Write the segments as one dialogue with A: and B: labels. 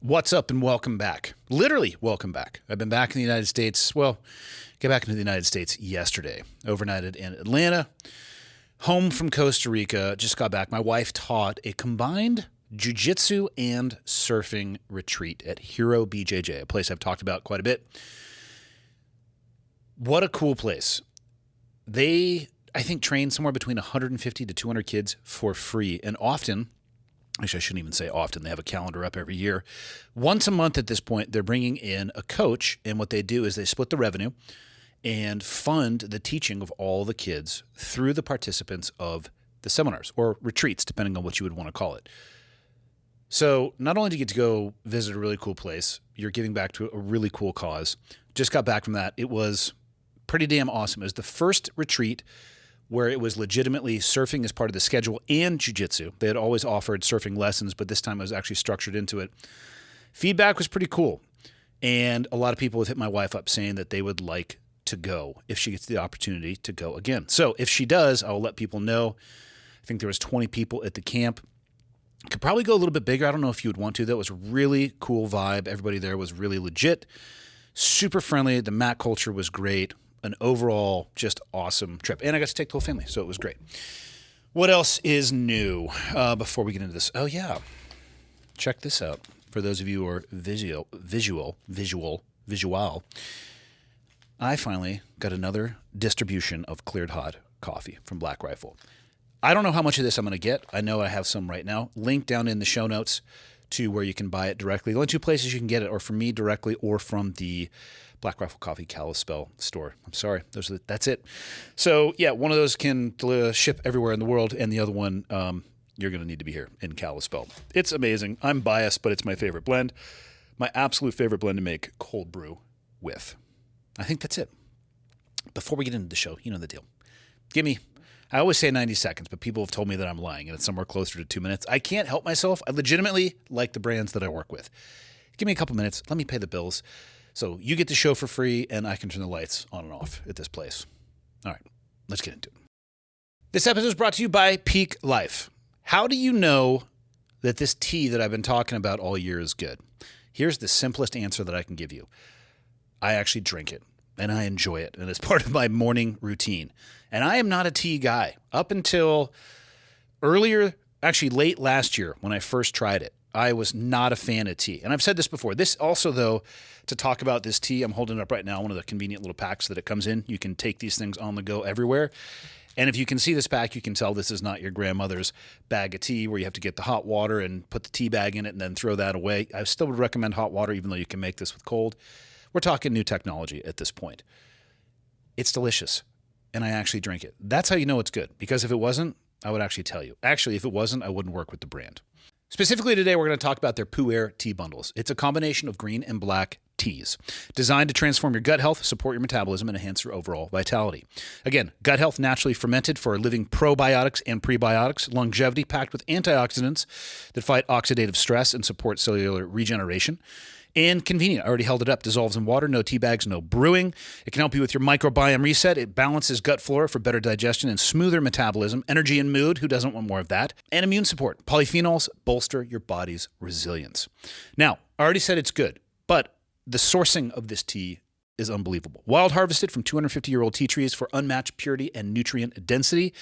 A: What's up and welcome back. Literally, welcome back. I've been back in the United States. Well, got back into the United States yesterday. Overnighted in Atlanta. Home from Costa Rica. Just got back. My wife taught a combined jiu-jitsu and surfing retreat at Hero BJJ, a place I've talked about quite a bit. What a cool place. They, I think, train somewhere between 150 to 200 kids for free. And often, actually, I shouldn't even say often. They have a calendar up every year. Once a month at this point, they're bringing in a coach, and what they do is they split the revenue and fund the teaching of all the kids through the participants of the seminars or retreats, depending on what you would want to call it. So not only do you get to go visit a really cool place, you're giving back to a really cool cause. Just got back from that. It was pretty damn awesome. It was the first retreat where it was legitimately surfing as part of the schedule and jiu-jitsu. They had always offered surfing lessons, but this time it was actually structured into it. Feedback was pretty cool. And a lot of people have hit my wife up saying that they would like to go if she gets the opportunity to go again. So if she does, I'll let people know. I think there was 20 people at the camp. Could probably go a little bit bigger. I don't know if you would want to. That was a really cool vibe. Everybody there was really legit, super friendly. The mat culture was great. An overall just awesome trip. And I got to take the whole family, so it was great. What else is new before we get into this? Oh, yeah. Check this out. For those of you who are visual, I finally got another distribution of Cleared Hot coffee from Black Rifle. I don't know how much of this I'm going to get. I know I have some right now. Link down in the show notes to where you can buy it directly. The only two places you can get it are from me directly or from the Black Rifle Coffee Kalispell store. I'm sorry. That's it. So, yeah, one of those can ship everywhere in the world, and the other one, you're going to need to be here in Kalispell. It's amazing. I'm biased, but it's my favorite blend. My absolute favorite blend to make cold brew with. I think that's it. Before we get into the show, you know the deal. I always say 90 seconds, but people have told me that I'm lying, and it's somewhere closer to 2 minutes. I can't help myself. I legitimately like the brands that I work with. Give me a couple minutes. Let me pay the bills. So you get the show for free, and I can turn the lights on and off at this place. All right, let's get into it. This episode is brought to you by Pique Life. How do you know that this tea that I've been talking about all year is good? Here's the simplest answer that I can give you. I actually drink it, and I enjoy it, and it's part of my morning routine. And I am not a tea guy. Up until late last year when I first tried it, I was not a fan of tea. And I've said this before. This also, though, to talk about this tea, I'm holding it up right now, one of the convenient little packs that it comes in. You can take these things on the go everywhere. And if you can see this pack, you can tell this is not your grandmother's bag of tea where you have to get the hot water and put the tea bag in it and then throw that away. I still would recommend hot water, even though you can make this with cold. We're talking new technology at this point. It's delicious, and I actually drink it. That's how you know it's good, because if it wasn't, I would actually tell you. Actually, if it wasn't, I wouldn't work with the brand. Specifically today, we're going to talk about their Pu'er tea bundles. It's a combination of green and black teas designed to transform your gut health, support your metabolism, and enhance your overall vitality. Again, gut health naturally fermented for living probiotics and prebiotics, longevity packed with antioxidants that fight oxidative stress and support cellular regeneration. And convenient. I already held it up. Dissolves in water. No tea bags, no brewing. It can help you with your microbiome reset. It balances gut flora for better digestion and smoother metabolism. Energy and mood. Who doesn't want more of that? And immune support. Polyphenols bolster your body's resilience. Now, I already said it's good, but the sourcing of this tea is unbelievable. Wild harvested from 250-year-old tea trees for unmatched purity and nutrient density.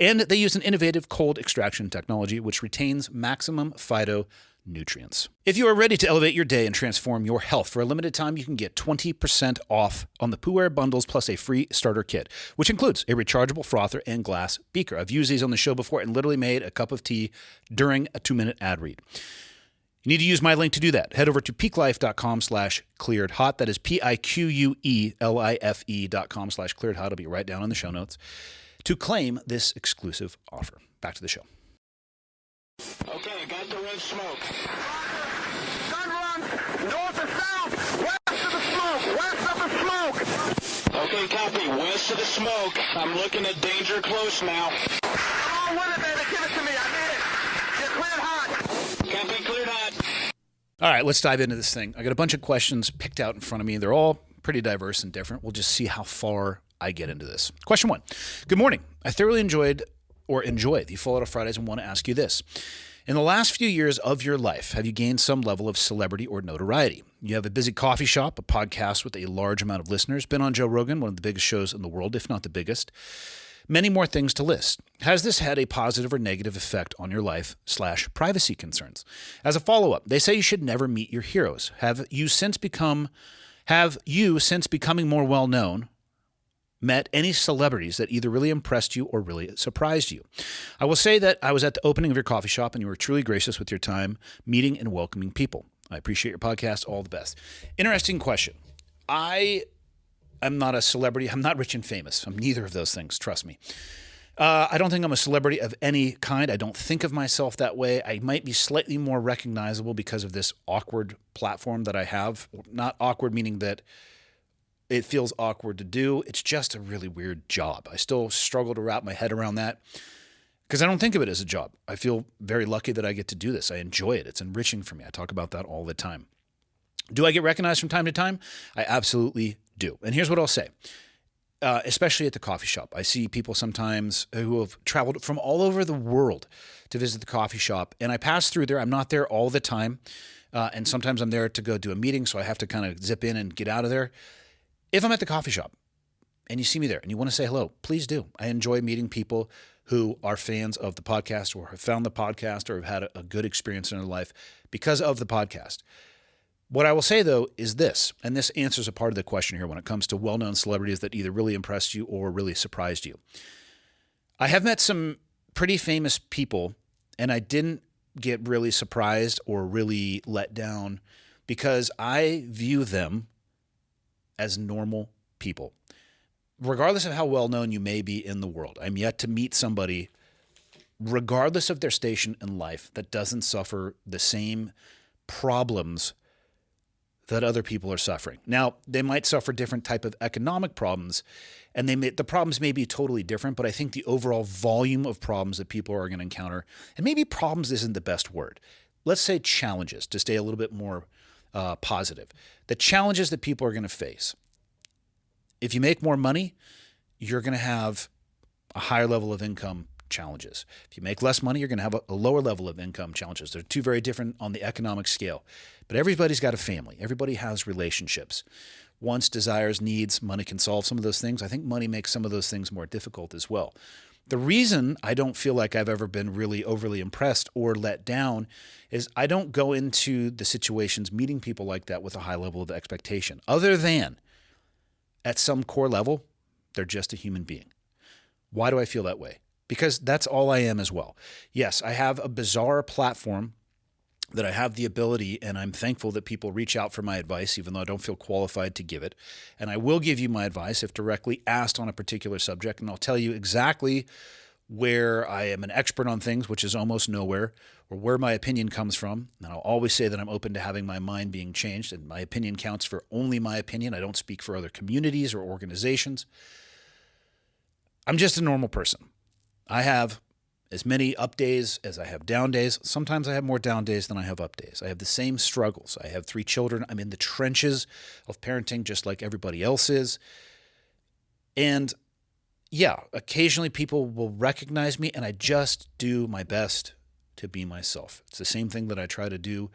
A: And they use an innovative cold extraction technology which retains maximum phytonutrients. If you are ready to elevate your day and transform your health, for a limited time, you can get 20% off on the Pu'er bundles plus a free starter kit, which includes a rechargeable frother and glass beaker. I've used these on the show before and literally made a cup of tea during a 2-minute ad read. You need to use my link to do that. Head over to piquelife.com/clearedhot. That is PIQUELIFE.com/clearedhot. It'll be right down in the show notes to claim this exclusive offer. Back to the show.
B: Okay, got the red smoke.
C: Gun run, north and south, west of the smoke,
B: Okay, copy, west of the smoke. I'm looking at danger close now.
C: Come on with it, baby, give it to me, I need it. You're cleared hot.
B: Copy, cleared hot.
A: All right, let's dive into this thing. I got a bunch of questions picked out in front of me. They're all pretty diverse and different. We'll just see how far I get into this. Question 1. Good morning. I thoroughly enjoy the Full Auto Fridays and want to ask you this. In the last few years of your life, have you gained some level of celebrity or notoriety? You have a busy coffee shop, a podcast with a large amount of listeners, been on Joe Rogan, one of the biggest shows in the world, if not the biggest. Many more things to list. Has this had a positive or negative effect on your life/privacy concerns? As a follow-up, they say you should never meet your heroes. Have you, since becoming more well-known, met any celebrities that either really impressed you or really surprised you? I will say that I was at the opening of your coffee shop and you were truly gracious with your time, meeting and welcoming people. I appreciate your podcast. All the best. Interesting question. I'm not a celebrity. I'm not rich and famous. I'm neither of those things. Trust me. I don't think I'm a celebrity of any kind. I don't think of myself that way. I might be slightly more recognizable because of this awkward platform that I have. Not awkward meaning that it feels awkward to do. It's just a really weird job. I still struggle to wrap my head around that because I don't think of it as a job. I feel very lucky that I get to do this. I enjoy it. It's enriching for me. I talk about that all the time. Do I get recognized from time to time? I absolutely do. And here's what I'll say, especially at the coffee shop. I see people sometimes who have traveled from all over the world to visit the coffee shop, and I pass through there. I'm not there all the time, and sometimes I'm there to go do a meeting, so I have to kind of zip in and get out of there. If I'm at the coffee shop and you see me there and you want to say hello, please do. I enjoy meeting people who are fans of the podcast or have found the podcast or have had a good experience in their life because of the podcast. What I will say, though, is this, and this answers a part of the question here when it comes to well-known celebrities that either really impressed you or really surprised you. I have met some pretty famous people, and I didn't get really surprised or really let down because I view them as normal people. Regardless of how well-known you may be in the world, I'm yet to meet somebody, regardless of their station in life, that doesn't suffer the same problems that other people are suffering. Now, they might suffer different type of economic problems, and the problems may be totally different, but I think the overall volume of problems that people are going to encounter, and maybe problems isn't the best word. Let's say challenges, to stay a little bit more positive. The challenges that people are going to face. If you make more money, you're going to have a higher level of income challenges. If you make less money, you're going to have a lower level of income challenges. They're two very different on the economic scale. But everybody's got a family. Everybody has relationships. Wants, desires, needs. Money can solve some of those things. I think money makes some of those things more difficult as well. The reason I don't feel like I've ever been really overly impressed or let down is I don't go into the situations meeting people like that with a high level of expectation, other than at some core level, they're just a human being. Why do I feel that way? Because that's all I am as well. Yes, I have a bizarre platform that I have the ability, and I'm thankful that people reach out for my advice, even though I don't feel qualified to give it. And I will give you my advice if directly asked on a particular subject, and I'll tell you exactly where I am an expert on things, which is almost nowhere, or where my opinion comes from. And I'll always say that I'm open to having my mind being changed, and my opinion counts for only my opinion. I don't speak for other communities or organizations. I'm just a normal person. I have as many up days as I have down days. Sometimes I have more down days than I have up days. I have the same struggles. I have 3 children. I'm in the trenches of parenting just like everybody else is. And yeah, occasionally people will recognize me, and I just do my best to be myself. It's the same thing that I try to do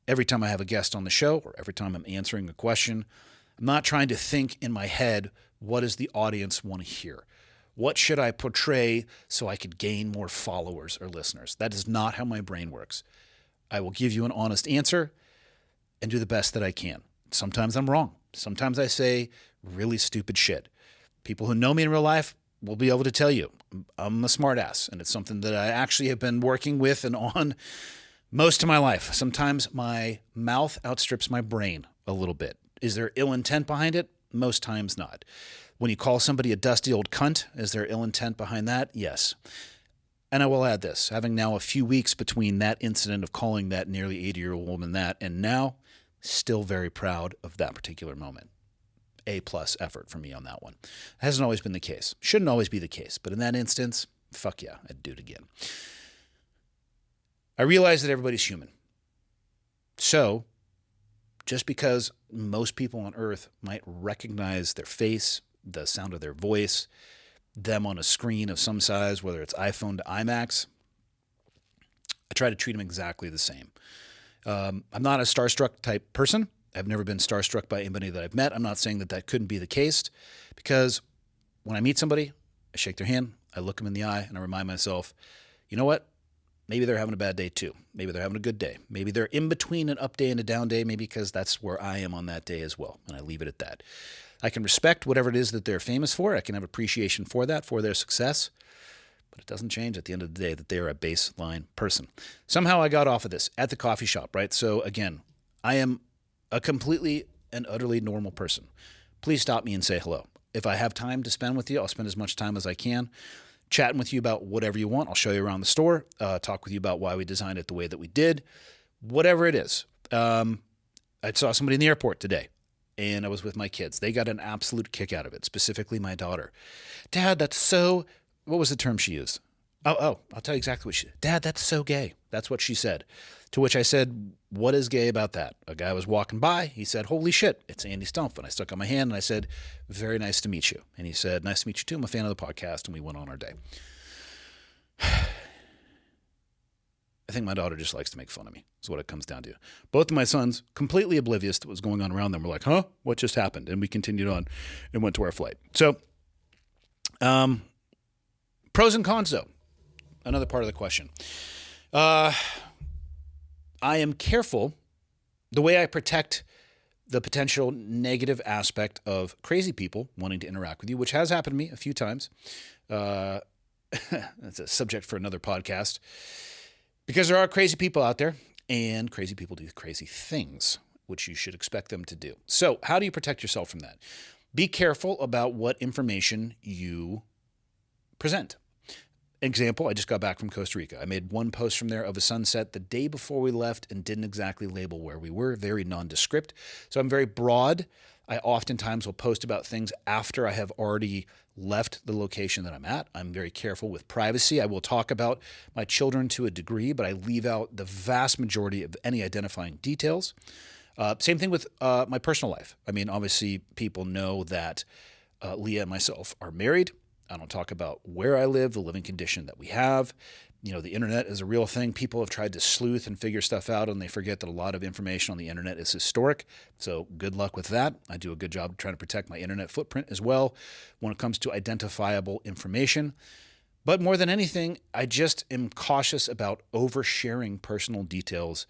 A: every time I have a guest on the show or every time I'm answering a question. I'm not trying to think in my head, what does the audience want to hear? What should I portray so I could gain more followers or listeners? That is not how my brain works. I will give you an honest answer and do the best that I can. Sometimes I'm wrong. Sometimes I say really stupid shit. People who know me in real life will be able to tell you I'm a smartass, and it's something that I actually have been working with and on most of my life. Sometimes my mouth outstrips my brain a little bit. Is there ill intent behind it? Most times not. When you call somebody a dusty old cunt, is there ill intent behind that? Yes. And I will add this, having now a few weeks between that incident of calling that nearly 80-year-old woman that, and now still very proud of that particular moment. A+ effort for me on that one. It hasn't always been the case. Shouldn't always be the case. But in that instance, fuck yeah, I'd do it again. I realize that everybody's human. So just because most people on earth might recognize their face, the sound of their voice, them on a screen of some size, whether it's iPhone to iMacs, I try to treat them exactly the same. I'm not a starstruck type person. I've never been starstruck by anybody that I've met. I'm not saying that that couldn't be the case, because when I meet somebody, I shake their hand, I look them in the eye, and I remind myself, you know what? Maybe they're having a bad day too. Maybe they're having a good day. Maybe they're in between an up day and a down day, maybe because that's where I am on that day as well. And I leave it at that. I can respect whatever it is that they're famous for. I can have appreciation for that, for their success. But it doesn't change at the end of the day that they are a baseline person. Somehow I got off of this at the coffee shop, right? So again, I am a completely and utterly normal person. Please stop me and say hello. If I have time to spend with you, I'll spend as much time as I can chatting with you about whatever you want. I'll show you around the store, talk with you about why we designed it the way that we did, whatever it is. I saw somebody in the airport today, and I was with my kids. They got an absolute kick out of it, specifically my daughter. Dad, that's so... What was the term she used? I'll tell you exactly what she said. Dad, that's so gay. That's what she said. To which I said, what is gay about that? A guy was walking by. He said, holy shit, it's Andy Stumpf. And I stuck out my hand and I said, very nice to meet you. And he said, nice to meet you too. I'm a fan of the podcast. And we went on our day. I think my daughter just likes to make fun of me. Is what it comes down to. Both of my sons, completely oblivious to what was going on around them, were like, huh? What just happened? And we continued on and went to our flight. So, pros and cons, though. Another part of the question. I am careful the way I protect the potential negative aspect of crazy people wanting to interact with you, which has happened to me a few times. That's a subject for another podcast. Because there are crazy people out there, and crazy people do crazy things, which you should expect them to do. So how do you protect yourself from that? Be careful about what information you present. Example, I just got back from Costa Rica. I made one post from there of a sunset the day before we left and didn't exactly label where we were, very nondescript. So I'm very broad. I oftentimes will post about things after I have already left the location that I'm at. I'm very careful with privacy. I will talk about my children to a degree, but I leave out the vast majority of any identifying details. Same thing with my personal life. I mean, obviously, people know that Leah and myself are married. I don't talk about where I live, the living condition that we have. You know, the internet is a real thing. People have tried to sleuth and figure stuff out, and they forget that a lot of information on the internet is historic. So good luck with that. I do a good job trying to protect my internet footprint as well when it comes to identifiable information. But more than anything, I just am cautious about oversharing personal details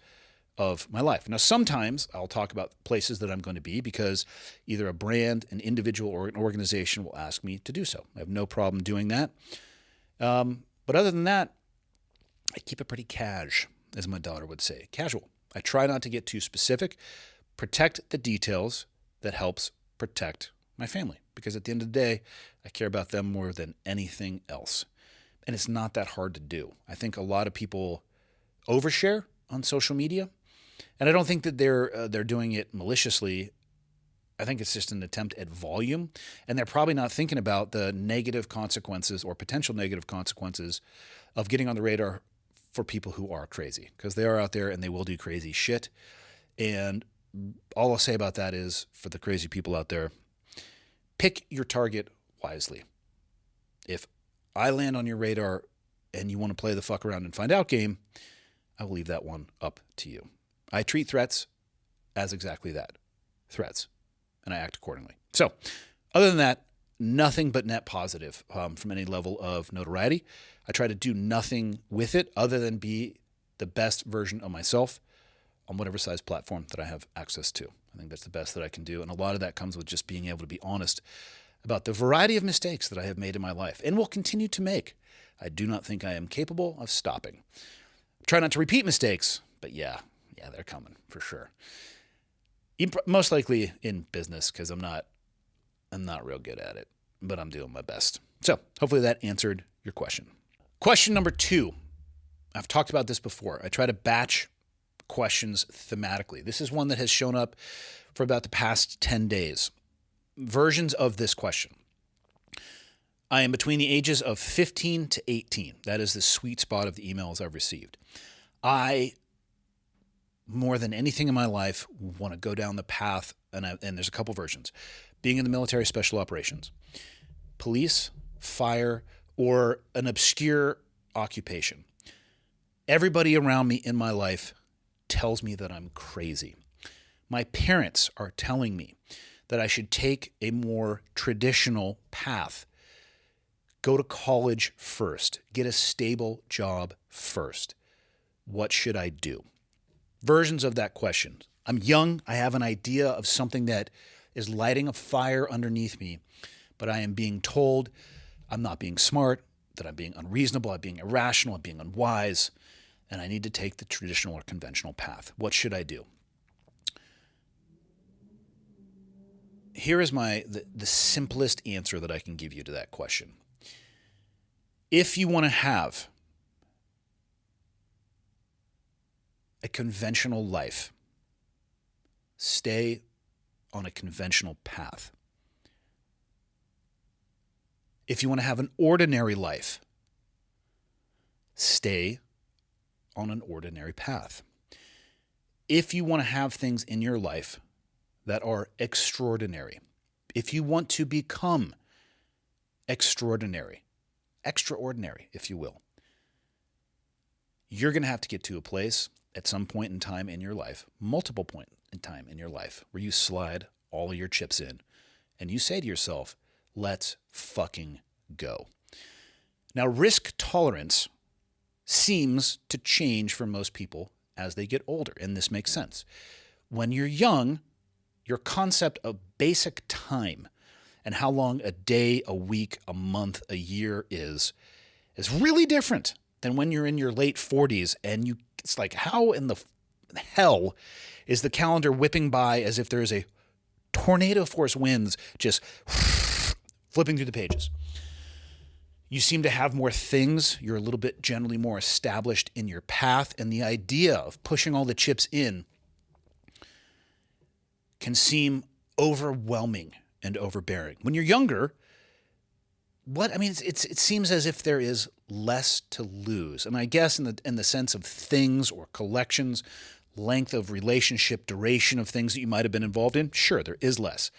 A: of my life. Now, sometimes I'll talk about places that I'm going to be because either a brand, an individual, or an organization will ask me to do so. I have no problem doing that. But other than that, I keep it pretty cash, as my daughter would say, casual. I try not to get too specific, protect the details that helps protect my family. Because at the end of the day, I care about them more than anything else. And it's not that hard to do. I think a lot of people overshare on social media. And I don't think that they're doing it maliciously. I think it's just an attempt at volume. And they're probably not thinking about the negative consequences or potential negative consequences of getting on the radar for people who are crazy. Because they are out there and they will do crazy shit. And all I'll say about that is, for the crazy people out there, pick your target wisely. If I land on your radar and you want to play the fuck around and find out game, I will leave that one up to you. I treat threats as exactly that, threats, and I act accordingly. So other than that, nothing but net positive from any level of notoriety. I try to do nothing with it other than be the best version of myself on whatever size platform that I have access to. I think that's the best that I can do. And a lot of that comes with just being able to be honest about the variety of mistakes that I have made in my life and will continue to make. I do not think I am capable of stopping. Try not to repeat mistakes, but yeah, they're coming for sure. Most likely in business, because I'm not real good at it, but I'm doing my best. So hopefully that answered your question. Question number 2. I've talked about this before. I try to batch questions thematically. This is one that has shown up for about the past 10 days. Versions of this question. I am between the ages of 15 to 18. That is the sweet spot of the emails I've received. I, more than anything in my life, want to go down the path, and there's a couple versions. Being in the military special operations, police, fire, or an obscure occupation. Everybody around me in my life tells me that I'm crazy. My parents are telling me that I should take a more traditional path. Go to college first. Get a stable job first. What should I do? Versions of that question. I'm young. I have an idea of something that is lighting a fire underneath me, but I am being told I'm not being smart, that I'm being unreasonable, I'm being irrational, I'm being unwise, and I need to take the traditional or conventional path. What should I do? Here is the simplest answer that I can give you to that question. If you want to have a conventional life, stay on a conventional path. If you want to have an ordinary life, stay on an ordinary path. If you want to have things in your life that are extraordinary, if you want to become extraordinary, if you will, you're going to have to get to a place at some point in time in your life, multiple points in time in your life, where you slide all of your chips in and you say to yourself, let's fucking go. Now, risk tolerance seems to change for most people as they get older, and this makes sense. When you're young, your concept of basic time and how long a day, a week, a month, a year is really different than when you're in your late 40s and it's like, how in the hell is the calendar whipping by as if there is a tornado force winds just flipping through the pages? You seem to have more things. You're a little bit generally more established in your path, and the idea of pushing all the chips in can seem overwhelming and overbearing. When you're younger, it seems as if there is less to lose. And I guess in the sense of things or collections, length of relationship, duration of things that you might have been involved in, sure, there is less.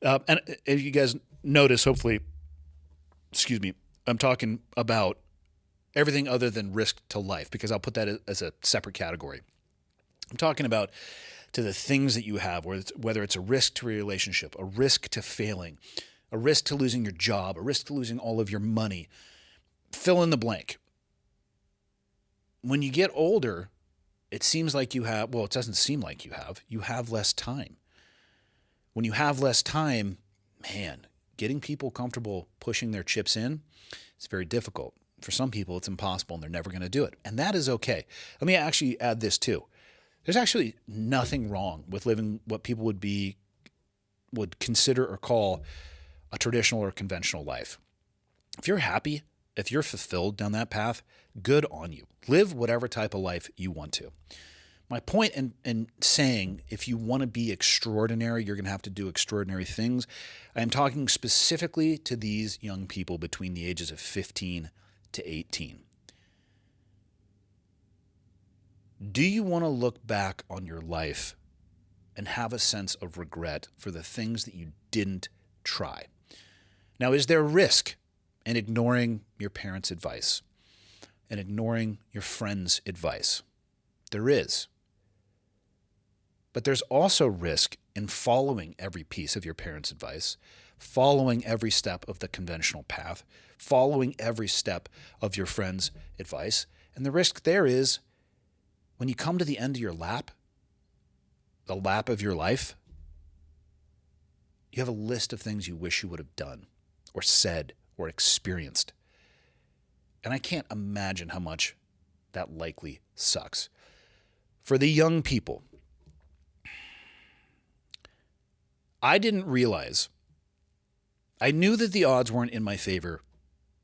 A: And if you guys notice, hopefully, I'm talking about everything other than risk to life, because I'll put that as a separate category. I'm talking about to the things that you have, whether it's a risk to a relationship, a risk to failing, a risk to losing your job, a risk to losing all of your money. Fill in the blank. When you get older, it seems like you have, it doesn't seem like you have less time. When you have less time, man, getting people comfortable pushing their chips in, it's very difficult. For some people, it's impossible and they're never going to do it. And that is okay. Let me actually add this too. There's actually nothing wrong with living what people would consider or call a traditional or conventional life. If you're happy, if you're fulfilled down that path, good on you. Live whatever type of life you want to. My point in saying if you want to be extraordinary, you're going to have to do extraordinary things. I am talking specifically to these young people between the ages of 15 to 18. Do you want to look back on your life and have a sense of regret for the things that you didn't try? Now, is there risk in ignoring your parents' advice and ignoring your friends' advice? There is. But there's also risk in following every piece of your parents' advice, following every step of the conventional path, following every step of your friends' advice. And the risk there is when you come to the end of your lap, the lap of your life, you have a list of things you wish you would have done or said or experienced. And I can't imagine how much that likely sucks. For the young people, I didn't realize, I knew that the odds weren't in my favor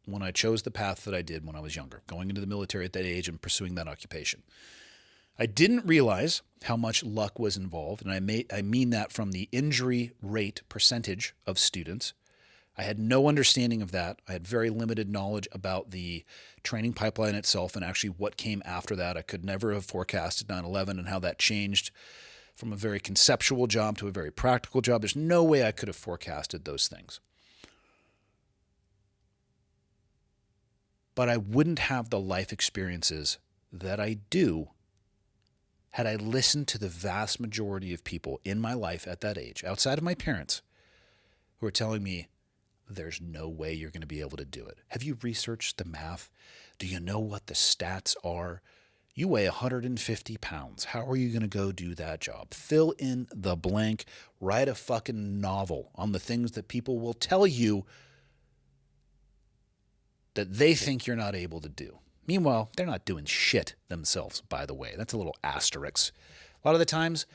A: when I chose the path that I did when I was younger, going into the military at that age and pursuing that occupation. I didn't realize how much luck was involved, and I mean that from the injury rate percentage of students. I had no understanding of that. I had very limited knowledge about the training pipeline itself and actually what came after that. I could never have forecasted 9/11 and how that changed from a very conceptual job to a very practical job. There's no way I could have forecasted those things. But I wouldn't have the life experiences that I do had I listened to the vast majority of people in my life at that age, outside of my parents, who are telling me, there's no way you're going to be able to do it. Have you researched the math? Do you know what the stats are? You weigh 150 pounds. How are you going to go do that job? Fill in the blank. Write a fucking novel on the things that people will tell you that they think you're not able to do. Meanwhile, they're not doing shit themselves, by the way. That's a little asterisk. A lot of the times,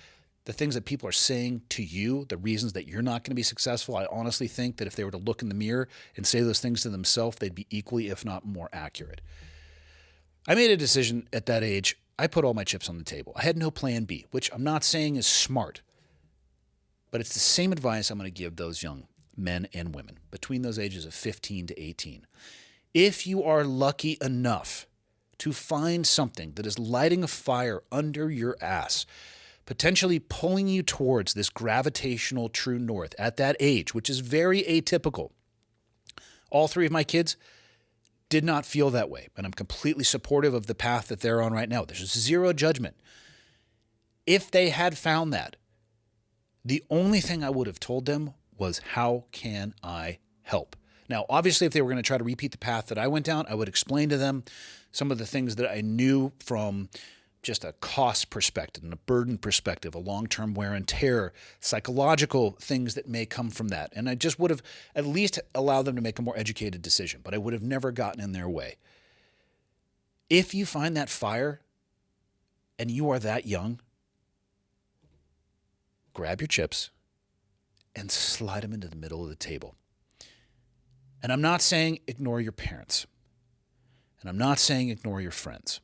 A: the things that people are saying to you, the reasons that you're not going to be successful, I honestly think that if they were to look in the mirror and say those things to themselves, they'd be equally, if not more accurate. I made a decision at that age. I put all my chips on the table. I had no plan B, which I'm not saying is smart, but it's the same advice I'm going to give those young men and women between those ages of 15 to 18. If you are lucky enough to find something that is lighting a fire under your ass, potentially pulling you towards this gravitational true north at that age, which is very atypical. All three of my kids did not feel that way, and I'm completely supportive of the path that they're on right now. There's zero judgment. If they had found that, the only thing I would have told them was, how can I help? Now, obviously, if they were going to try to repeat the path that I went down, I would explain to them some of the things that I knew from just a cost perspective and a burden perspective, a long-term wear and tear, psychological things that may come from that. And I just would have at least allowed them to make a more educated decision, but I would have never gotten in their way. If you find that fire and you are that young, grab your chips and slide them into the middle of the table. And I'm not saying ignore your parents. And I'm not saying ignore your friends.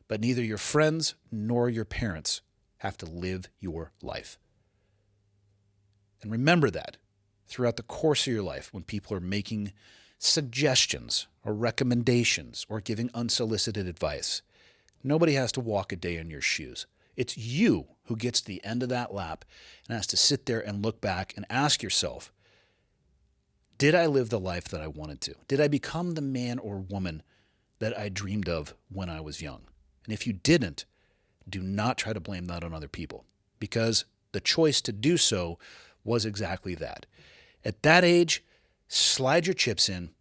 A: But neither your friends nor your parents have to live your life. And remember that throughout the course of your life when people are making suggestions or recommendations or giving unsolicited advice. Nobody has to walk a day in your shoes. It's you who gets to the end of that lap and has to sit there and look back and ask yourself, did I live the life that I wanted to? Did I become the man or woman that I dreamed of when I was young? And if you didn't, do not try to blame that on other people, because the choice to do so was exactly that. At that age, slide your chips in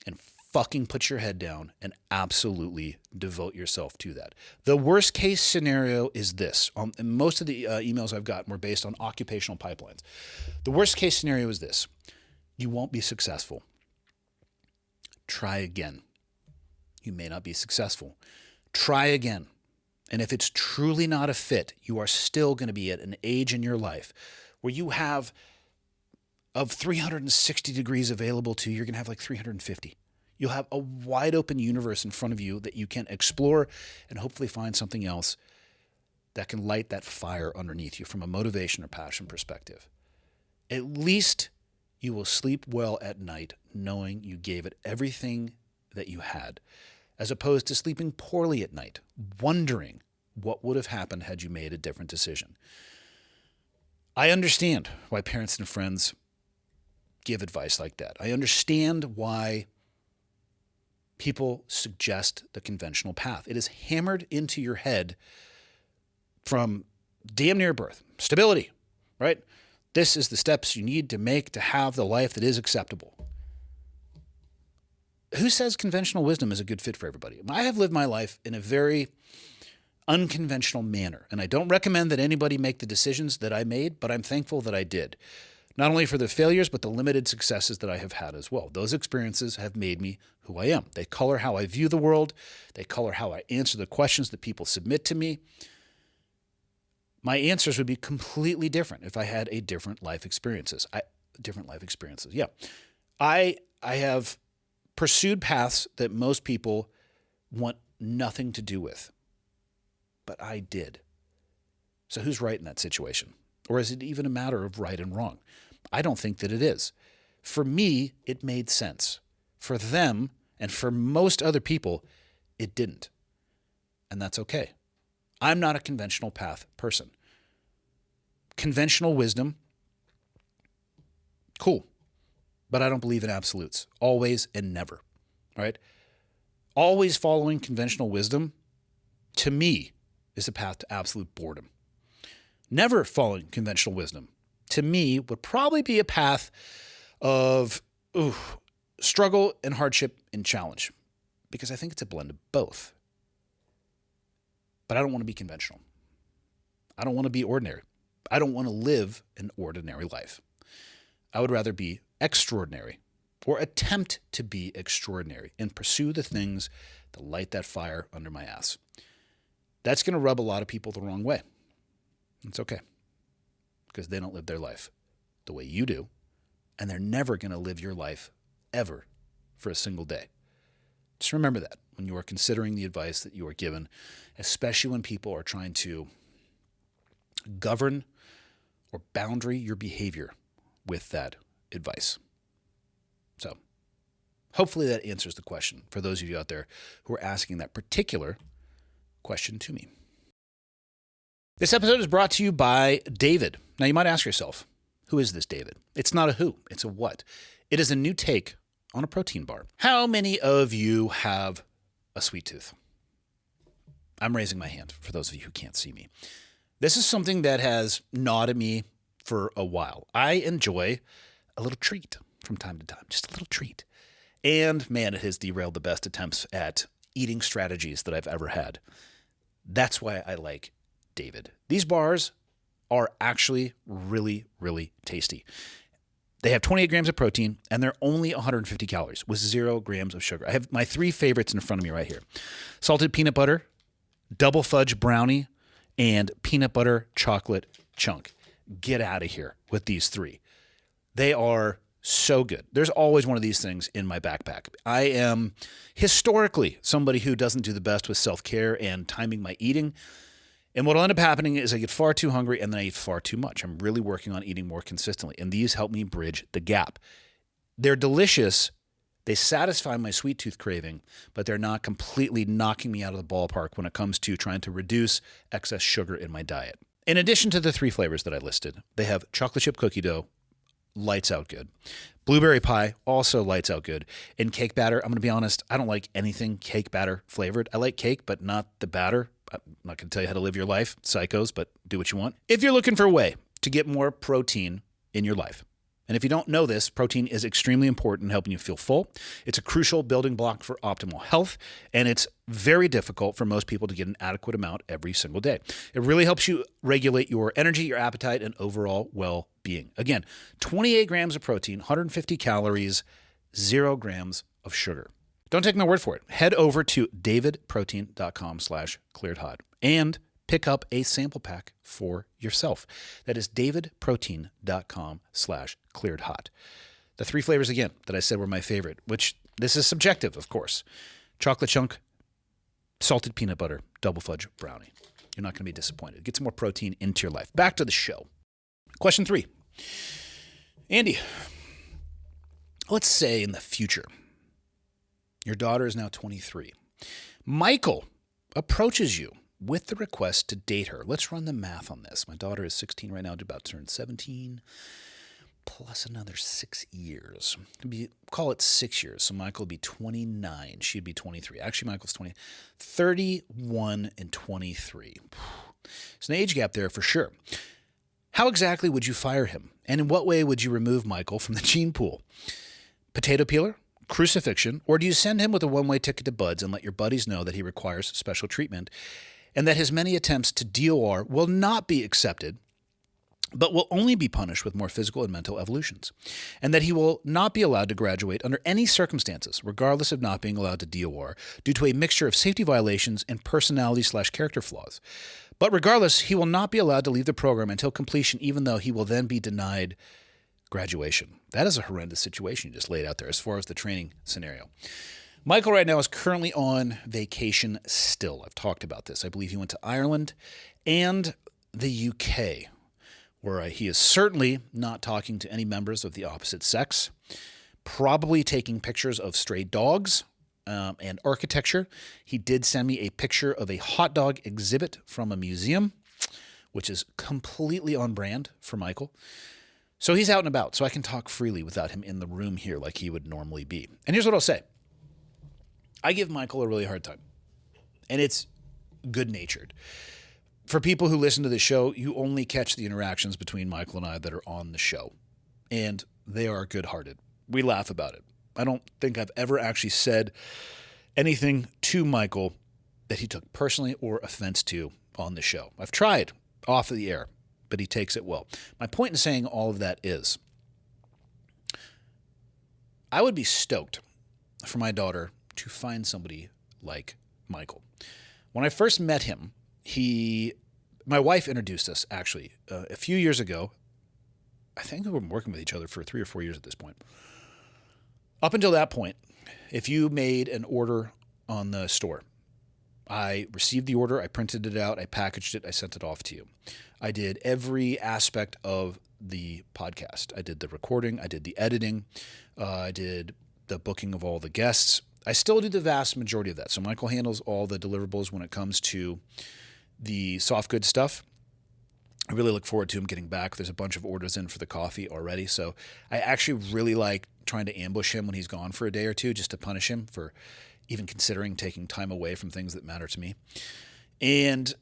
A: and fucking put your head down and absolutely devote yourself to that. The worst case scenario is this. And most of the emails I've gotten were based on occupational pipelines. The worst case scenario is this. You won't be successful. Try again. You may not be successful. Try again. And if it's truly not a fit, you are still going to be at an age in your life where you have, of 360 degrees available to you, you're going to have like 350. You'll have a wide open universe in front of you that you can explore and hopefully find something else that can light that fire underneath you from a motivation or passion perspective. At least you will sleep well at night knowing you gave it everything that you had, as opposed to sleeping poorly at night, wondering what would have happened had you made a different decision. I understand why parents and friends give advice like that. I understand why people suggest the conventional path. It is hammered into your head from damn near birth. Stability, right? This is the steps you need to make to have the life that is acceptable. Who says conventional wisdom is a good fit for everybody? I have lived my life in a very unconventional manner, and I don't recommend that anybody make the decisions that I made, but I'm thankful that I did. Not only for the failures, but the limited successes that I have had as well. Those experiences have made me who I am. They color how I view the world. They color how I answer the questions that people submit to me. My answers would be completely different if I had a different life experiences. Yeah. I have pursued paths that most people want nothing to do with. But I did. So who's right in that situation? Or is it even a matter of right and wrong? I don't think that it is. For me, it made sense. For them, and for most other people, it didn't. And that's okay. I'm not a conventional path person. Conventional wisdom, cool. But I don't believe in absolutes. Always and never. All right? Always following conventional wisdom to me, is the path to absolute boredom. Never following conventional wisdom, to me, would probably be a path of struggle and hardship and challenge, because I think it's a blend of both. But I don't want to be conventional. I don't want to be ordinary. I don't want to live an ordinary life. I would rather be extraordinary, or attempt to be extraordinary, and pursue the things that light that fire under my ass. That's going to rub a lot of people the wrong way. It's okay, because they don't live their life the way you do, and they're never going to live your life ever for a single day. Just remember that when you are considering the advice that you are given, especially when people are trying to govern or boundary your behavior with that advice. So hopefully that answers the question for those of you out there who are asking that particular question to me. This episode is brought to you by David. Now you might ask yourself, who is this David? It's not a who, it's a what. It is a new take on a protein bar. How many of you have a sweet tooth? I'm raising my hand for those of you who can't see me. This is something that has gnawed at me for a while. I enjoy a little treat from time to time, just a little treat. And man, it has derailed the best attempts at eating strategies that I've ever had. That's why I like David. These bars are actually really, really tasty. They have 28 grams of protein, and they're only 150 calories with 0 grams of sugar. I have my 3 favorites in front of me right here. Salted peanut butter, double fudge brownie, and peanut butter chocolate chunk. Get out of here with these 3. They are so good. There's always one of these things in my backpack. I am historically somebody who doesn't do the best with self-care and timing my eating. And what will end up happening is I get far too hungry and then I eat far too much. I'm really working on eating more consistently, and these help me bridge the gap. They're delicious. They satisfy my sweet tooth craving, but they're not completely knocking me out of the ballpark when it comes to trying to reduce excess sugar in my diet. In addition to the 3 flavors that I listed, they have chocolate chip cookie dough, lights out good. Blueberry pie, also lights out good. And cake batter, I'm going to be honest, I don't like anything cake batter flavored. I like cake, but not the batter. I'm not going to tell you how to live your life, psychos, but do what you want. If you're looking for a way to get more protein in your life, and if you don't know this, protein is extremely important in helping you feel full. It's a crucial building block for optimal health, and it's very difficult for most people to get an adequate amount every single day. It really helps you regulate your energy, your appetite, and overall well-being. Again, 28 grams of protein, 150 calories, 0 grams of sugar. Don't take my word for it. Head over to davidprotein.com/clearedhot and pick up a sample pack for yourself. That is davidprotein.com/clearedhot. The 3 flavors again that I said were my favorite, which this is subjective, of course. Chocolate chunk, salted peanut butter, double fudge brownie. You're not going to be disappointed. Get some more protein into your life. Back to the show. Question 3. Andy, let's say in the future, your daughter is now 23. Michael approaches you with the request to date her. Let's run the math on this. My daughter is 16 right now, about to turn 17, plus another 6 years. Call it 6 years. So Michael would be 29. She'd be 23. Actually, Michael's 31 and 23. There's an age gap there for sure. How exactly would you fire him? And in what way would you remove Michael from the gene pool? Potato peeler? Crucifixion? Or do you send him with a one-way ticket to Bud's and let your buddies know that he requires special treatment and that his many attempts to DOR will not be accepted, but will only be punished with more physical and mental evolutions, and that he will not be allowed to graduate under any circumstances, regardless of not being allowed to DOR, due to a mixture of safety violations and personality/character flaws. But regardless, he will not be allowed to leave the program until completion, even though he will then be denied graduation. That is a horrendous situation you just laid out there as far as the training scenario. Michael right now is currently on vacation still. I've talked about this. I believe he went to Ireland and the UK, where he is certainly not talking to any members of the opposite sex, probably taking pictures of stray dogs and architecture. He did send me a picture of a hot dog exhibit from a museum, which is completely on brand for Michael. So he's out and about, so I can talk freely without him in the room here like he would normally be. And here's what I'll say. I give Michael a really hard time. And it's good-natured. For people who listen to the show, you only catch the interactions between Michael and I that are on the show, and they are good-hearted. We laugh about it. I don't think I've ever actually said anything to Michael that he took personally or offense to on the show. I've tried off of the air, but he takes it well. My point in saying all of that is I would be stoked for my daughter to find somebody like Michael. When I first met him, my wife introduced us actually a few years ago. I think we were working with each other for 3 or 4 years at this point. Up until that point, if you made an order on the store, I received the order, I printed it out, I packaged it, I sent it off to you. I did every aspect of the podcast. I did the recording, I did the editing, I did the booking of all the guests. I still do the vast majority of that. So Michael handles all the deliverables when it comes to the soft goods stuff. I really look forward to him getting back. There's a bunch of orders in for the coffee already. So I actually really like trying to ambush him when he's gone for a day or two just to punish him for even considering taking time away from things that matter to me. And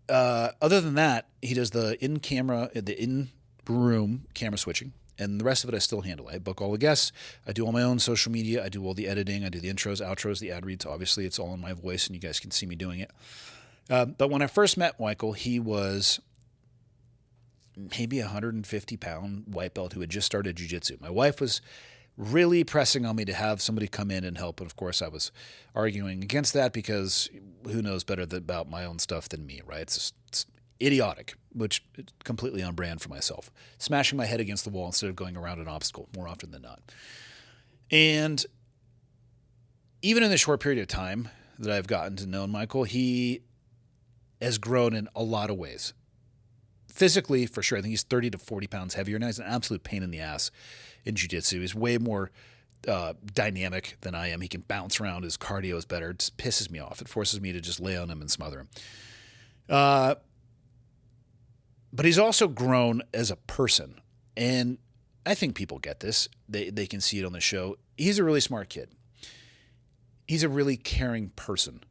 A: other than that, he does the in-room camera switching. And the rest of it I still handle. I book all the guests. I do all my own social media. I do all the editing. I do the intros, outros, the ad reads. Obviously, it's all in my voice, and you guys can see me doing it. But when I first met Michael, he was maybe a 150-pound white belt who had just started jiu-jitsu. My wife was really pressing on me to have somebody come in and help. And, of course, I was arguing against that because who knows better about my own stuff than me, right? It's idiotic, which is completely on brand for myself. Smashing my head against the wall instead of going around an obstacle more often than not. And even in the short period of time that I've gotten to know Michael, he has grown in a lot of ways. Physically, for sure. I think he's 30 to 40 pounds heavier now. He's an absolute pain in the ass in jiu-jitsu. He's way more dynamic than I am. He can bounce around. His cardio is better. It just pisses me off. It forces me to just lay on him and smother him. But he's also grown as a person. And I think people get this. They can see it on the show. He's a really smart kid. He's a really caring person.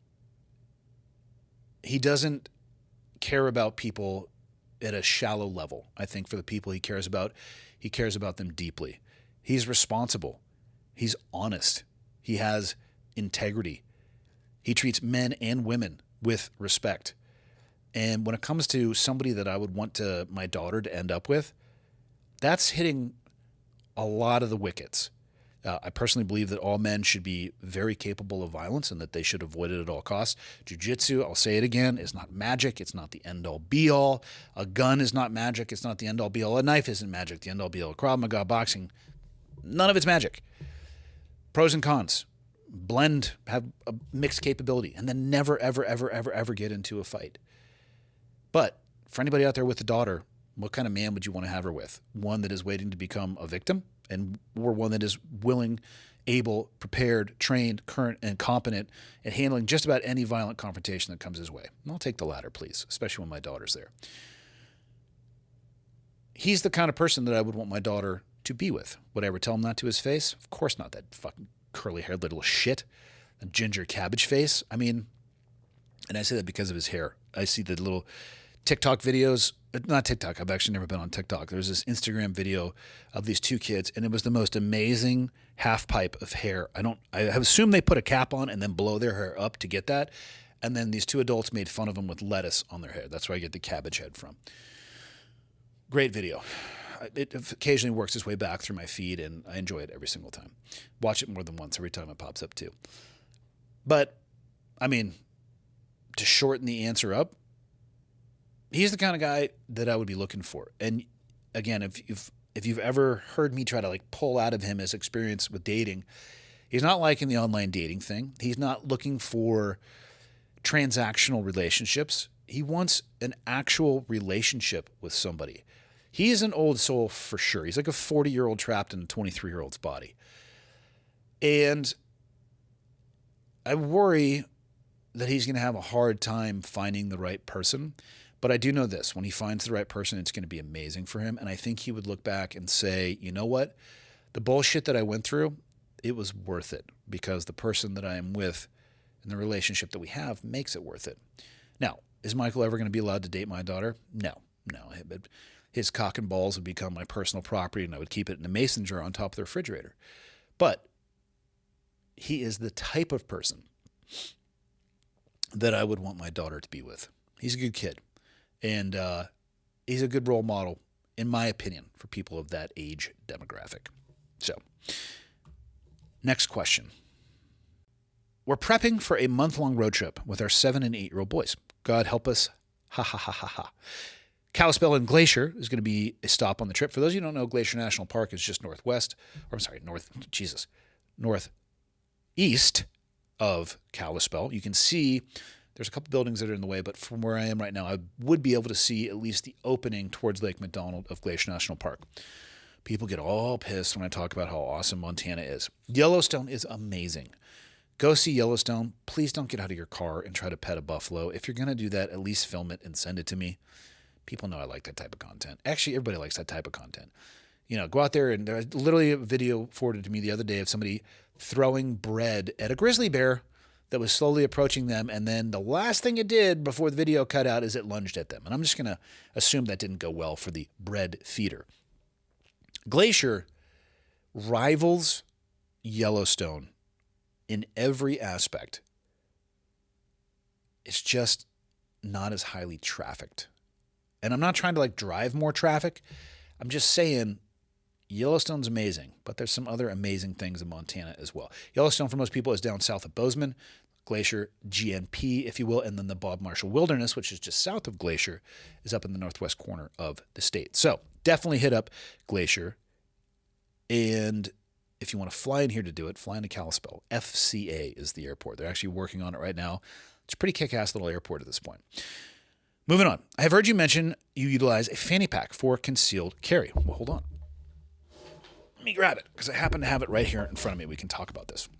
A: He doesn't care about people at a shallow level. I think for the people he cares about them deeply. He's responsible. He's honest. He has integrity. He treats men and women with respect. And when it comes to somebody that I would want my daughter to end up with, that's hitting a lot of the wickets. I personally believe that all men should be very capable of violence and that they should avoid it at all costs. Jiu-jitsu, I'll say it again, is not magic. It's not the end-all, be-all. A gun is not magic. It's not the end-all, be-all. A knife isn't magic. The end-all, be-all. Krav Maga, boxing, none of it's magic. Pros and cons. Blend, have a mixed capability, and then never, ever, ever, ever, ever get into a fight. But for anybody out there with a daughter, what kind of man would you want to have her with? One that is waiting to become a victim, or one that is willing, able, prepared, trained, current, and competent at handling just about any violent confrontation that comes his way? And I'll take the latter, please, especially when my daughter's there. He's the kind of person that I would want my daughter to be with. Would I ever tell him that to his face? Of course not, that fucking curly-haired little shit. A ginger cabbage face. I mean, and I say that because of his hair. I see the little TikTok videos, not TikTok, I've actually never been on TikTok. There's this Instagram video of these two kids, and it was the most amazing half pipe of hair. I assume they put a cap on and then blow their hair up to get that. And then these two adults made fun of them with lettuce on their hair. That's where I get the cabbage head from. Great video. It occasionally works its way back through my feed, and I enjoy it every single time. Watch it more than once every time it pops up too. But, I mean, to shorten the answer up, he's the kind of guy that I would be looking for. And again, if you've ever heard me try to pull out of him his experience with dating, he's not liking the online dating thing. He's not looking for transactional relationships. He wants an actual relationship with somebody. He is an old soul for sure. He's like a 40-year-old trapped in a 23-year-old's body. And I worry that he's going to have a hard time finding the right person. But I do know this. When he finds the right person, it's going to be amazing for him. And I think he would look back and say, you know what? The bullshit that I went through, it was worth it because the person that I am with and the relationship that we have makes it worth it. Now, is Michael ever going to be allowed to date my daughter? No. But his cock and balls would become my personal property, and I would keep it in a mason jar on top of the refrigerator. But he is the type of person that I would want my daughter to be with. He's a good kid, and he's a good role model, in my opinion, for people of that age demographic. So, next question. We're prepping for a month-long road trip with our 7 and 8-year-old boys. God help us. Ha ha ha ha ha. Kalispell and Glacier is going to be a stop on the trip. For those of you who don't know, Glacier National Park is just northeast of Kalispell. You can see there's a couple buildings that are in the way, but from where I am right now, I would be able to see at least the opening towards Lake McDonald of Glacier National Park. People get all pissed when I talk about how awesome Montana is. Yellowstone is amazing. Go see Yellowstone. Please don't get out of your car and try to pet a buffalo. If you're going to do that, at least film it and send it to me. People know I like that type of content. Actually, everybody likes that type of content. Go out there, and there's literally a video forwarded to me the other day of somebody throwing bread at a grizzly bear that was slowly approaching them, and then the last thing it did before the video cut out is it lunged at them. And I'm just going to assume that didn't go well for the bread feeder. Glacier rivals Yellowstone in every aspect. It's just not as highly trafficked. And I'm not trying to drive more traffic. I'm just saying Yellowstone's amazing, but there's some other amazing things in Montana as well. Yellowstone, for most people, is down south of Bozeman. Glacier, GNP, if you will, and then the Bob Marshall Wilderness, which is just south of Glacier, is up in the northwest corner of the state. So definitely hit up Glacier. And if you want to fly in here to do it, fly into Kalispell. FCA is the airport. They're actually working on it right now. It's a pretty kick-ass little airport at this point. Moving on. I have heard you mention you utilize a fanny pack for concealed carry. Well, hold on. Let me grab it because I happen to have it right here in front of me. We can talk about this.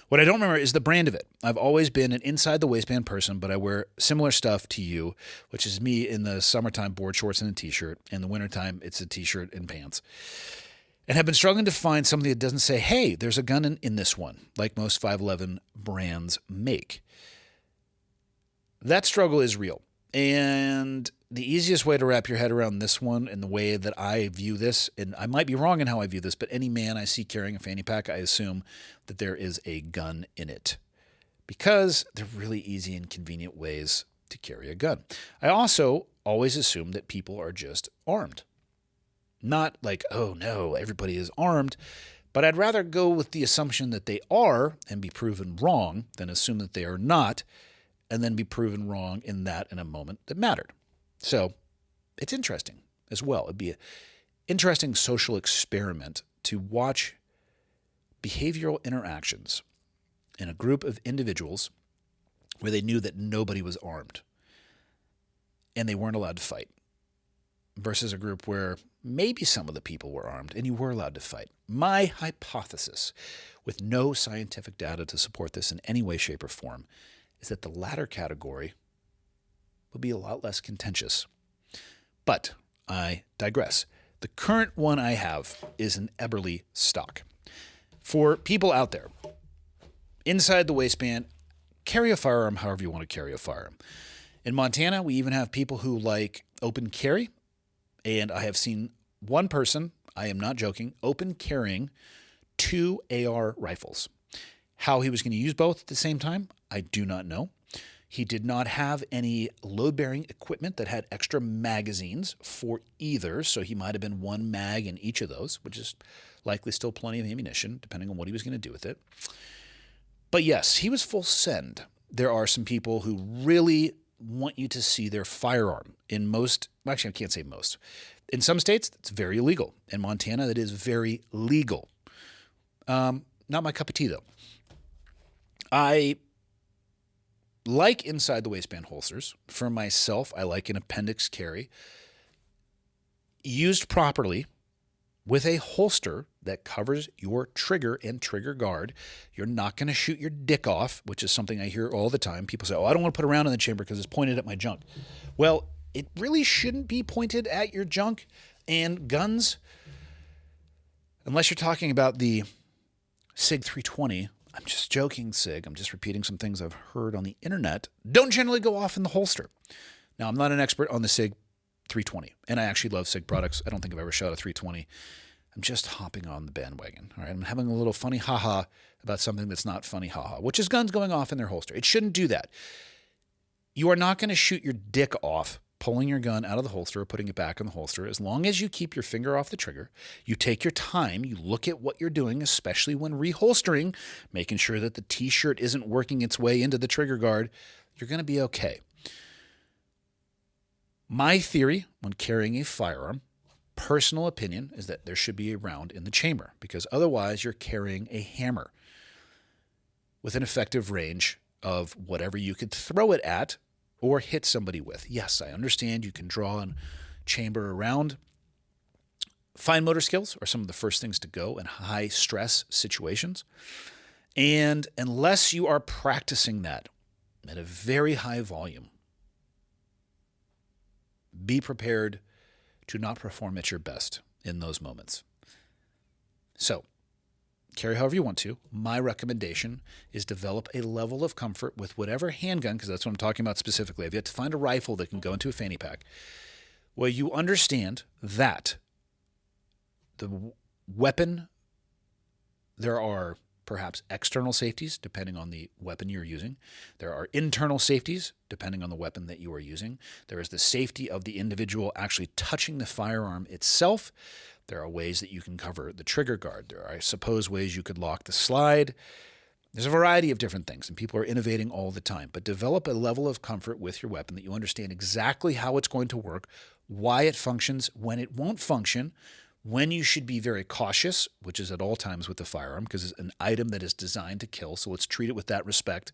A: What I don't remember is the brand of it. I've always been an inside the waistband person, but I wear similar stuff to you, which is me in the summertime board shorts and a t-shirt. In the wintertime, it's a t-shirt and pants. And have been struggling to find something that doesn't say, hey, there's a gun in this one, like most 511 brands make. That struggle is real. And the easiest way to wrap your head around this one and the way that I view this, and I might be wrong in how I view this, but any man I see carrying a fanny pack, I assume that there is a gun in it because they're really easy and convenient ways to carry a gun. I also always assume that people are just armed. Not like, oh no, everybody is armed, but I'd rather go with the assumption that they are and be proven wrong than assume that they are not and then be proven wrong in a moment that mattered. So it's interesting as well. It'd be an interesting social experiment to watch behavioral interactions in a group of individuals where they knew that nobody was armed and they weren't allowed to fight versus a group where maybe some of the people were armed and you were allowed to fight. My hypothesis, with no scientific data to support this in any way, shape, or form, is that the latter category will be a lot less contentious. But I digress. The current one I have is an Eberly stock. For people out there, inside the waistband, carry a firearm however you want to carry a firearm. In Montana, we even have people who like open carry, and I have seen one person, I am not joking, open carrying 2 AR rifles. How he was going to use both at the same time, I do not know. He did not have any load-bearing equipment that had extra magazines for either, so he might have been one mag in each of those, which is likely still plenty of ammunition, depending on what he was going to do with it. But yes, he was full send. There are some people who really want you to see their firearm. In most, actually, I can't say most. In some states, it's very illegal. In Montana, that is very legal. Not my cup of tea, though. I like inside the waistband holsters. For myself, I like an appendix carry. Used properly with a holster that covers your trigger and trigger guard, you're not going to shoot your dick off, which is something I hear all the time. People say, oh, I don't want to put a round in the chamber because it's pointed at my junk. Well, it really shouldn't be pointed at your junk. And guns, unless you're talking about the SIG 320, I'm just joking, Sig. I'm just repeating some things I've heard on the internet. Don't generally go off in the holster. Now, I'm not an expert on the Sig 320, and I actually love Sig products. I don't think I've ever shot a 320. I'm just hopping on the bandwagon. All right, I'm having a little funny haha about something that's not funny haha, which is guns going off in their holster. It shouldn't do that. You are not going to shoot your dick off pulling your gun out of the holster or putting it back in the holster. As long as you keep your finger off the trigger, you take your time, you look at what you're doing, especially when reholstering, making sure that the T-shirt isn't working its way into the trigger guard, you're going to be okay. My theory when carrying a firearm, personal opinion, is that there should be a round in the chamber, because otherwise you're carrying a hammer with an effective range of whatever you could throw it at or hit somebody with. Yes, I understand you can draw a chamber around. Fine motor skills are some of the first things to go in high stress situations. And unless you are practicing that at a very high volume, be prepared to not perform at your best in those moments. So, carry however you want to. My recommendation is develop a level of comfort with whatever handgun, because that's what I'm talking about specifically. I've yet to find a rifle that can go into a fanny pack, where you understand that the weapon, there are perhaps external safeties depending on the weapon you're using. There are internal safeties depending on the weapon that you are using. There is the safety of the individual actually touching the firearm itself. There are ways that you can cover the trigger guard. There are, I suppose, ways you could lock the slide. There's a variety of different things, and people are innovating all the time. But develop a level of comfort with your weapon that you understand exactly how it's going to work, why it functions, when it won't function, when you should be very cautious, which is at all times with the firearm, because it's an item that is designed to kill, so let's treat it with that respect.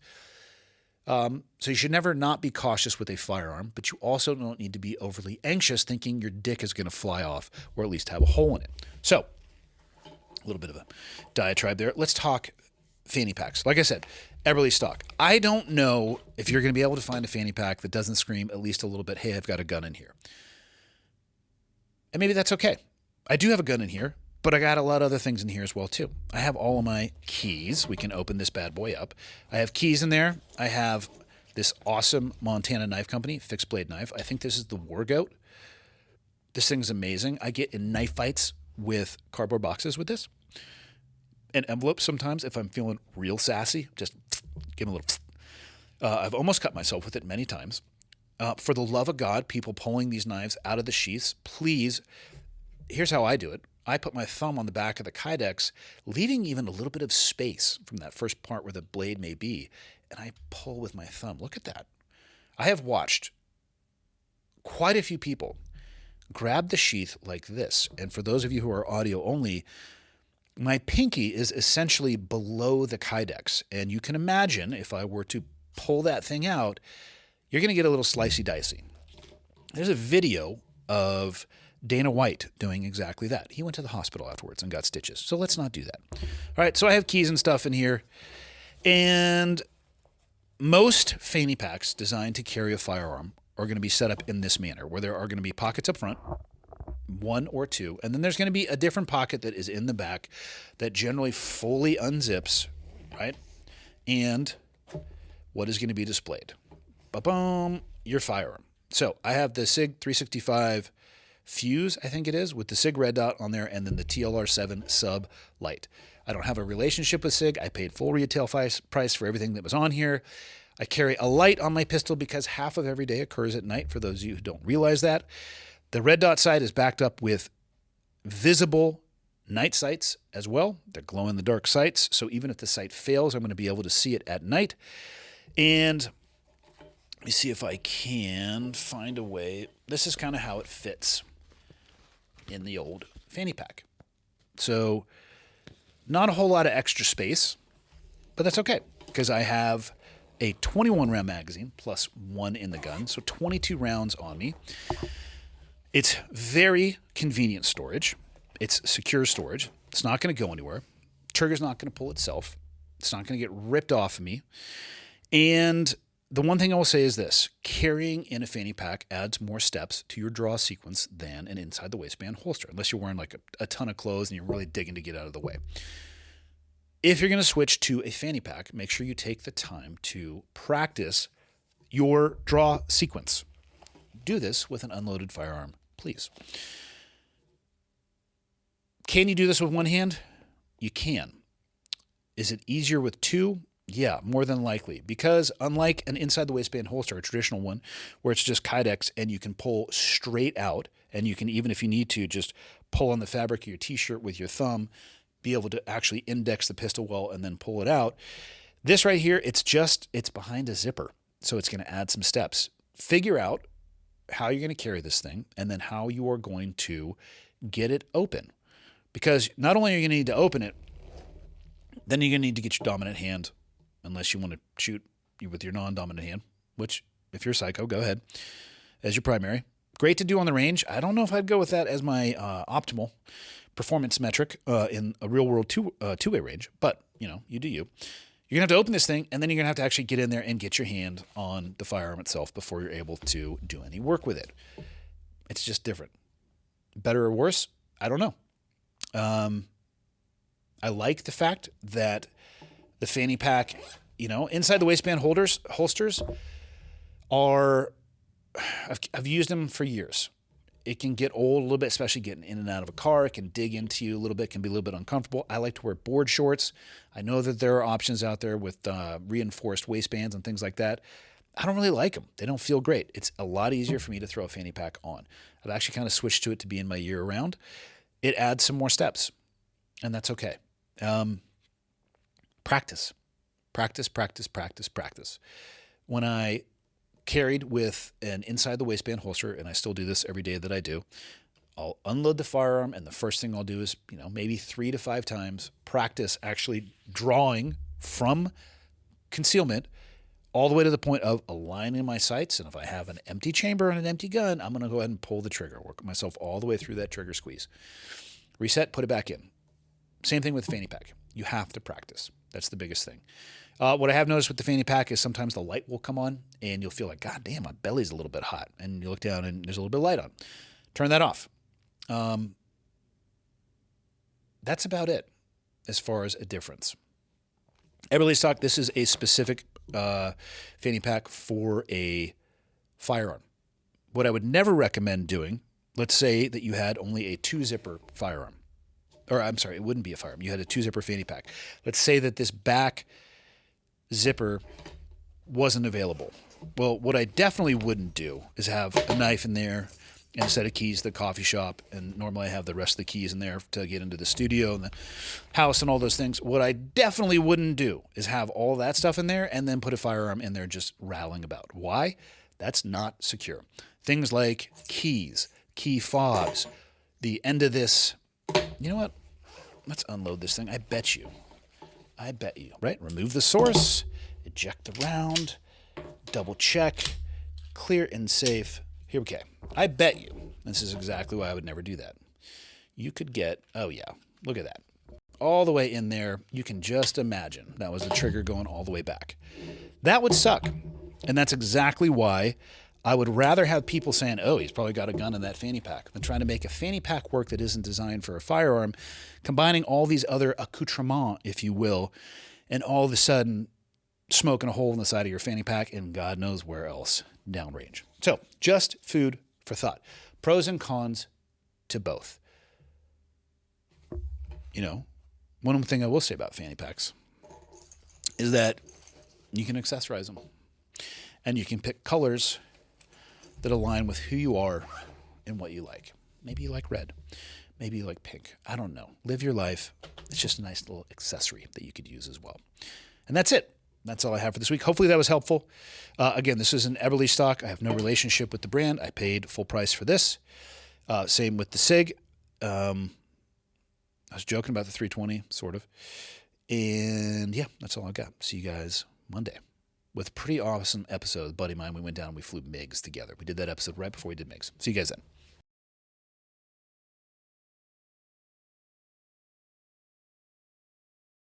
A: So you should never not be cautious with a firearm, but you also don't need to be overly anxious thinking your dick is going to fly off or at least have a hole in it. So, a little bit of a diatribe there. Let's talk fanny packs. Like I said, Eberly stock. I don't know if you're going to be able to find a fanny pack that doesn't scream at least a little bit, hey, I've got a gun in here. And maybe that's okay. I do have a gun in here, but I got a lot of other things in here as well, too. I have all of my keys. We can open this bad boy up. I have keys in there. I have this awesome Montana Knife Company, fixed blade knife. I think this is the War Goat. This thing's amazing. I get in knife fights with cardboard boxes with this. And envelopes sometimes if I'm feeling real sassy. Just give them a little... I've almost cut myself with it many times. For the love of God, people pulling these knives out of the sheaths, please... Here's how I do it. I put my thumb on the back of the Kydex, leaving even a little bit of space from that first part where the blade may be, and I pull with my thumb. Look at that. I have watched quite a few people grab the sheath like this, and for those of you who are audio only, my pinky is essentially below the Kydex, and you can imagine if I were to pull that thing out, you're going to get a little slicey-dicey. There's a video of Dana White doing exactly that. He went to the hospital afterwards and got stitches. So let's not do that. All right, so I have keys and stuff in here. And most fanny packs designed to carry a firearm are going to be set up in this manner, where there are going to be pockets up front, one or two, and then there's going to be a different pocket that is in the back that generally fully unzips, right? And what is going to be displayed? Ba-boom, your firearm. So I have the SIG 365 Fuse, I think it is, with the SIG red dot on there, and then the TLR7 sub light. I don't have a relationship with SIG. I paid full retail price for everything that was on here. I carry a light on my pistol because half of every day occurs at night, for those of you who don't realize that. The red dot sight is backed up with visible night sights as well. They're glow-in-the-dark sights, so even if the sight fails, I'm going to be able to see it at night. And let me see if I can find a way. This is kind of how it fits in the old fanny pack. So not a whole lot of extra space, but that's okay because I have a 21 round magazine plus one in the gun, so 22 rounds on me. It's very convenient storage. It's secure storage. It's not going to go anywhere. Trigger's not going to pull itself. It's not going to get ripped off of me. And the one thing I will say is this: carrying in a fanny pack adds more steps to your draw sequence than an inside the waistband holster, unless you're wearing like a ton of clothes and you're really digging to get out of the way. If you're going to switch to a fanny pack, make sure you take the time to practice your draw sequence. Do this with an unloaded firearm, please. Can you do this with one hand? You can. Is it easier with two? Yeah, more than likely. Because unlike an inside the waistband holster, a traditional one, where it's just Kydex and you can pull straight out, and you can, even if you need to, just pull on the fabric of your t-shirt with your thumb, be able to actually index the pistol well and then pull it out. This right here, it's behind a zipper. So it's going to add some steps. Figure out how you're going to carry this thing and then how you are going to get it open. Because not only are you going to need to open it, then you're going to need to get your dominant hand, unless you want to shoot with your non-dominant hand, which, if you're psycho, go ahead, as your primary. Great to do on the range. I don't know if I'd go with that as my optimal performance metric in a real-world two-way range, but, you do you. You're going to have to open this thing, and then you're going to have to actually get in there and get your hand on the firearm itself before you're able to do any work with it. It's just different. Better or worse? I don't know. I like the fact that the fanny pack, inside the waistband holsters are, I've used them for years. It can get old a little bit, especially getting in and out of a car. It can dig into you a little bit, can be a little bit uncomfortable. I like to wear board shorts. I know that there are options out there with reinforced waistbands and things like that. I don't really like them. They don't feel great. It's a lot easier for me to throw a fanny pack on. I've actually kind of switched to it to be in my year round. It adds some more steps, and that's okay. Practice. When I carried with an inside the waistband holster, and I still do this every day that I do, I'll unload the firearm, and the first thing I'll do is, maybe 3 to 5 times practice actually drawing from concealment all the way to the point of aligning my sights. And if I have an empty chamber and an empty gun, I'm going to go ahead and pull the trigger, work myself all the way through that trigger squeeze. Reset, put it back in. Same thing with the fanny pack. You have to practice. That's the biggest thing. What I have noticed with the fanny pack is sometimes the light will come on and you'll feel like, God damn, my belly's a little bit hot. And you look down and there's a little bit of light on. Turn that off. That's about it as far as a difference. Everly Stock, this is a specific fanny pack for a firearm. What I would never recommend doing, let's say that you had only a 2-zipper firearm. Or I'm sorry, it wouldn't be a firearm. You had a 2-zipper fanny pack. Let's say that this back zipper wasn't available. Well, what I definitely wouldn't do is have a knife in there and a set of keys to the coffee shop, and normally I have the rest of the keys in there to get into the studio and the house and all those things. What I definitely wouldn't do is have all that stuff in there and then put a firearm in there just rattling about. Why? That's not secure. Things like keys, key fobs, the end of this. You know what? Let's unload this thing. I bet you, right? Remove the source, eject the round, double check, clear and safe. Here we go. I bet you, this is exactly why I would never do that. You could get, oh yeah, look at that. All the way in there, you can just imagine that was the trigger going all the way back. That would suck. And that's exactly why I would rather have people saying, oh, he's probably got a gun in that fanny pack, than trying to make a fanny pack work that isn't designed for a firearm, combining all these other accoutrements, if you will, and all of a sudden smoking a hole in the side of your fanny pack and God knows where else downrange. So just food for thought. Pros and cons to both. One thing I will say about fanny packs is that you can accessorize them and you can pick colors that align with who you are and what you like. Maybe you like red. Maybe you like pink. I don't know. Live your life. It's just a nice little accessory that you could use as well. And that's it. That's all I have for this week. Hopefully that was helpful. Again, this is an Everly stock. I have no relationship with the brand. I paid full price for this. Same with the SIG. I was joking about the 320, sort of. And yeah, that's all I got. See you guys Monday with a pretty awesome episode. A buddy of mine, we went down and we flew MiGs together. We did that episode right before we did MiGs. See you guys then.